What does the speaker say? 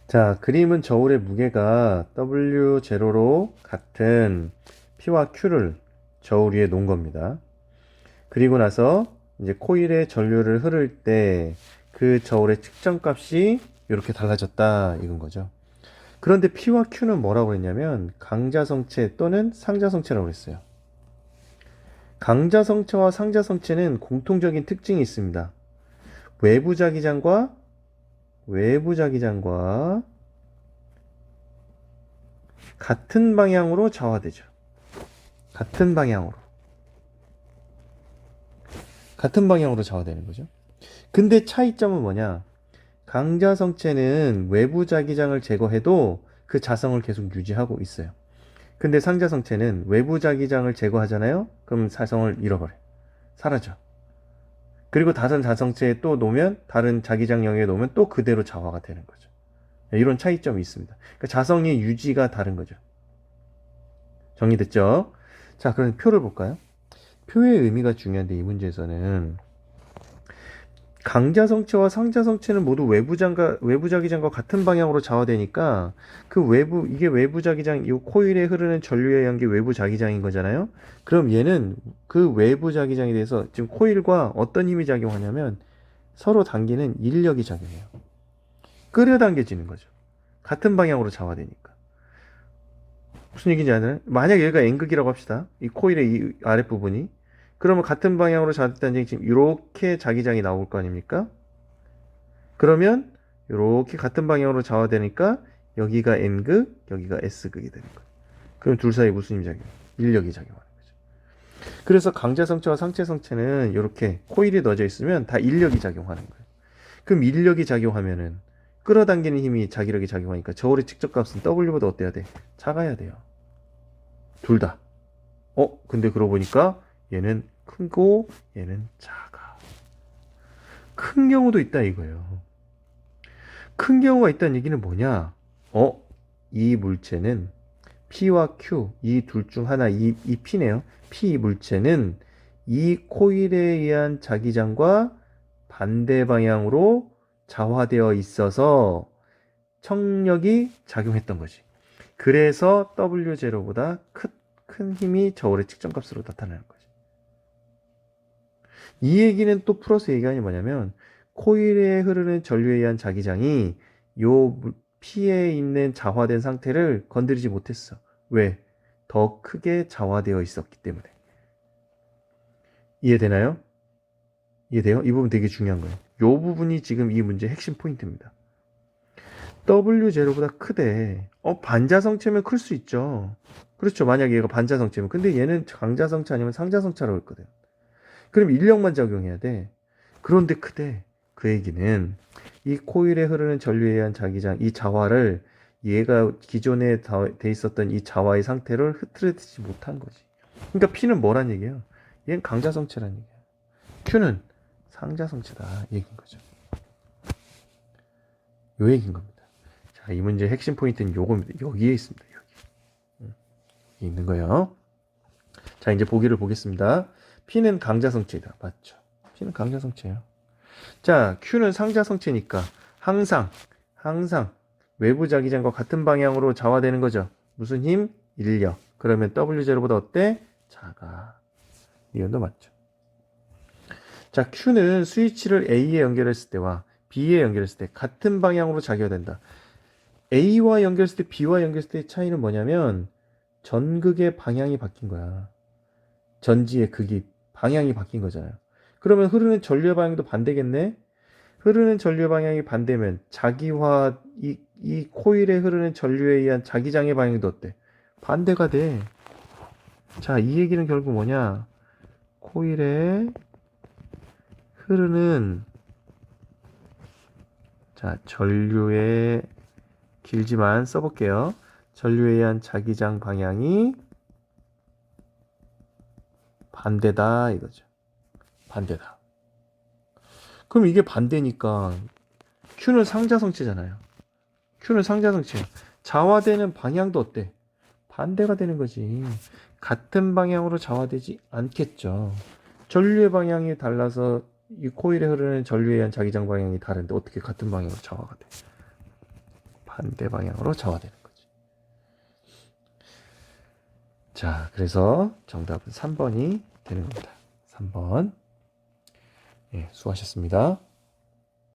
자, 그림은 저울의 무게가 W0로 같은 P와 Q를 저울 위에 놓은 겁니다. 그리고 나서 이제 코일에 전류를 흐를 때 그 저울의 측정값이 이렇게 달라졌다 이건 거죠. 그런데 P와 Q는 뭐라고 그랬냐면 강자성체 또는 상자성체라고 그랬어요. 강자성체와 상자성체는 공통적인 특징이 있습니다. 외부 자기장과 외부 자기장과 같은 방향으로 좌화되죠. 같은 방향으로. 같은 방향으로 좌화되는 거죠. 근데 차이점은 뭐냐? 강자성체는 외부 자기장을 제거해도 그 자성을 계속 유지하고 있어요. 근데 상자성체는 외부 자기장을 제거하잖아요? 그럼 자성을 잃어버려요. 사라져. 그리고 다른 자성체에 또 놓으면, 다른 자기장 영역에 놓으면 또 그대로 좌화가 되는 거죠. 이런 차이점이 있습니다. 그러니까 자성의 유지가 다른 거죠. 정리됐죠? 자, 그럼 표를 볼까요? 표의 의미가 중요한데 이 문제에서는 강자성체와 상자성체는 모두 외부자기장과 같은 방향으로 좌화되니까 이게 외부자기장, 이 코일에 흐르는 전류의 양기 외부자기장인 거잖아요? 그럼 얘는 그 외부자기장에 대해서 지금 코일과 어떤 힘이 작용하냐면 서로 당기는 인력이 작용해요. 끌어당겨지는 거죠. 같은 방향으로 좌화되니까. 무슨 얘기인지 아나요? 만약 얘가 N극이라고 합시다. 이 코일의 이 아랫부분이. 그러면 같은 방향으로 좌화됐다는 얘기 지금 이렇게 자기장이 나올 거 아닙니까? 그러면 이렇게 같은 방향으로 좌화되니까 여기가 N극, 여기가 S극이 되는 거예요. 그럼 둘 사이에 무슨 힘이 작용해요? 인력이 작용하는 거죠. 그래서 강자성체와 상체성체는 이렇게 코일이 넣어져 있으면 다 인력이 작용하는 거예요. 그럼 인력이 작용하면은 끌어당기는 힘이 자기력이 작용하니까 저울의 직접값은 W보다 어때야 돼? 작아야 돼요. 둘 다. 근데 그러고 보니까 얘는 크고 얘는 작아. 큰 경우도 있다 이거예요. 큰 경우가 있다는 얘기는 뭐냐? 이 물체는 P와 Q, 이 둘 중 하나, 이 P네요. P 물체는 이 코일에 의한 자기장과 반대 방향으로 좌화되어 있어서 청력이 작용했던 거지. 그래서 W0보다 큰 힘이 저울의 측정값으로 나타나는 거지. 이 얘기는 또 풀어서 얘기하니 뭐냐면 코일에 흐르는 전류에 의한 자기장이 요 P에 있는 좌화된 상태를 건드리지 못했어. 왜? 더 크게 좌화되어 있었기 때문에. 이해되나요? 이해돼요? 이 부분 되게 중요한 거예요. 요 부분이 지금 이 문제의 핵심 포인트입니다. W0보다 크대. 반자성체면 클 수 있죠. 그렇죠. 만약에 얘가 반자성체면. 근데 얘는 강자성체 아니면 상자성체라고 했거든. 그럼 인력만 적용해야 돼. 그런데 크대. 그 얘기는 이 코일에 흐르는 전류에 의한 자기장, 이 자화를 얘가 기존에 돼 있었던 이 자화의 상태를 흐트러지지 못한 거지. 그러니까 P는 뭐란 얘기예요? 얘는 강자성체란 얘기야. Q는 상자성체다. 이 얘기인 거죠. 요 얘기인 겁니다. 자, 이 문제의 핵심 포인트는 요겁니다. 여기에 있습니다. 여기. 있는 거예요. 자, 이제 보기를 보겠습니다. P는 강자성체이다. 맞죠? P는 강자성체예요. 자, Q는 상자성체니까 항상 외부 자기장과 같은 방향으로 좌화되는 거죠. 무슨 힘? 인력. 그러면 W0보다 어때? 작아. 이건도 맞죠. 자, Q는 스위치를 A에 연결했을 때와 B에 연결했을 때 같은 방향으로 작용된다. A와 연결했을 때 B와 연결했을 때의 차이는 뭐냐면 전극의 방향이 바뀐 거야. 전지의 극이 방향이 바뀐 거잖아요. 그러면 흐르는 전류의 방향도 반대겠네? 흐르는 전류 방향이 반대면 이 코일에 흐르는 전류에 의한 자기장의 방향도 어때? 반대가 돼. 자, 이 얘기는 결국 뭐냐? 코일에 흐르는 전류의 길지만 써볼게요. 전류에 의한 자기장 방향이 반대다 이거죠. 반대다. 그럼 이게 반대니까 Q는 상자성체잖아요. Q는 상자성체. 좌화되는 방향도 어때? 반대가 되는 거지. 같은 방향으로 좌화되지 않겠죠. 전류의 방향이 달라서 이 코일에 흐르는 전류에 의한 자기장 방향이 다른데 어떻게 같은 방향으로 좌화가 돼? 반대 방향으로 좌화되는 거지. 자, 그래서 정답은 3번이 되는 겁니다. 3번. 예, 수고하셨습니다.